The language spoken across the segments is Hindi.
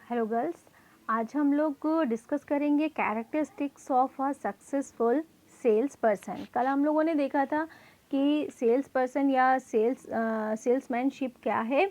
हेलो गर्ल्स, आज हम लोग डिस्कस करेंगे characteristics of a successful sales person. कल हम लोगों ने देखा था कि सेल्स पर्सन या सेल्समैनशिप क्या है।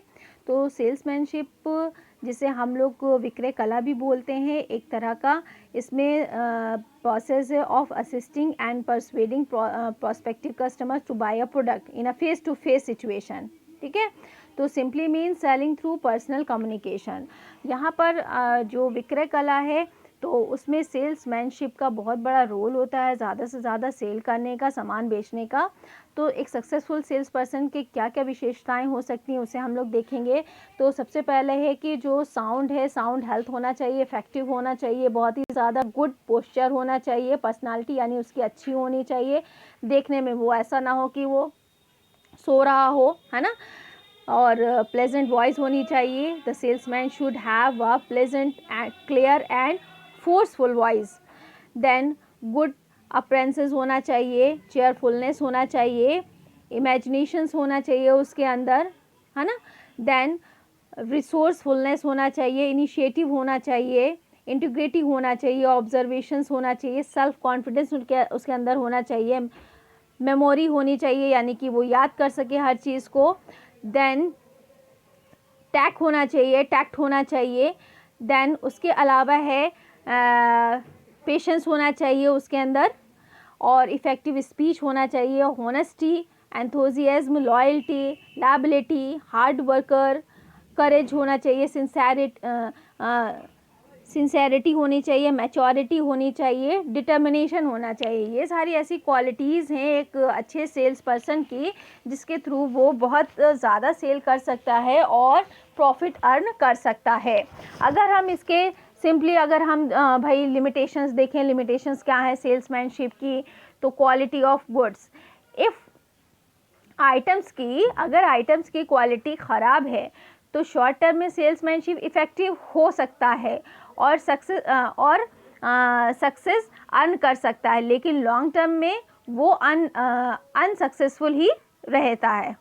तो सेल्समैनशिप जिसे हम लोग विक्रय कला भी बोलते हैं एक तरह का, इसमें process of assisting and persuading prospective customers to buy a product in a face to face situation. ठीक है, तो simply mean selling through personal communication. यहाँ पर जो विक्रय कला है तो उसमें सेल्समैनशिप का बहुत बड़ा रोल होता है, ज़्यादा से ज़्यादा सेल करने का, सामान बेचने का। तो एक सक्सेसफुल सेल्स पर्सन के क्या क्या विशेषताएं हो सकती हैं उसे हम लोग देखेंगे। तो सबसे पहले है कि जो साउंड है, साउंड हेल्थ होना चाहिए, इफेक्टिव होना चाहिए, बहुत ही ज़्यादा गुड पोस्चर होना चाहिए, पर्सनालिटी यानी उसकी अच्छी होनी चाहिए, देखने में वो ऐसा ना हो कि वो सो रहा हो, है ना। और प्लेजेंट वॉइस होनी चाहिए। The salesman should have a pleasant and clear and forceful voice. Then good appearances होना चाहिए, चेयरफुलनेस होना चाहिए, इमेजिनेशंस होना चाहिए उसके अंदर, है ना। देन रिसोर्सफुलनेस होना चाहिए, इनिशिएटिव होना चाहिए, इंटीग्रिटी होना चाहिए, ऑब्जर्वेशंस होना चाहिए, सेल्फ कॉन्फिडेंस उसके अंदर होना चाहिए, मेमोरी होनी चाहिए यानी कि वो याद कर सके हर चीज़ को। देन टैक्ट होना चाहिए। देन उसके अलावा है पेशेंस होना चाहिए उसके अंदर, और इफ़ेक्टिव स्पीच होना चाहिए, honesty, enthusiasm, loyalty, liability, hard worker, courage होना चाहिए, सिंसेरिटी होनी चाहिए, मैच्योरिटी होनी चाहिए, डिटर्मिनेशन होना चाहिए। ये सारी ऐसी क्वालिटीज़ हैं एक अच्छे सेल्स पर्सन की जिसके थ्रू वो बहुत ज़्यादा सेल कर सकता है और प्रॉफिट अर्न कर सकता है। अगर हम इसके सिंपली अगर हम भाई लिमिटेशंस देखें, लिमिटेशंस क्या है सेल्समैनशिप की, तो क्वालिटी ऑफ गुड्स। इफ़ अगर आइटम्स की क्वालिटी ख़राब है तो शॉर्ट टर्म में सेल्समैनशिप इफ़ेक्टिव हो सकता है और सक्सेस अर्न कर सकता है, लेकिन लॉन्ग टर्म में वो अनसक्सेसफुल ही रहता है।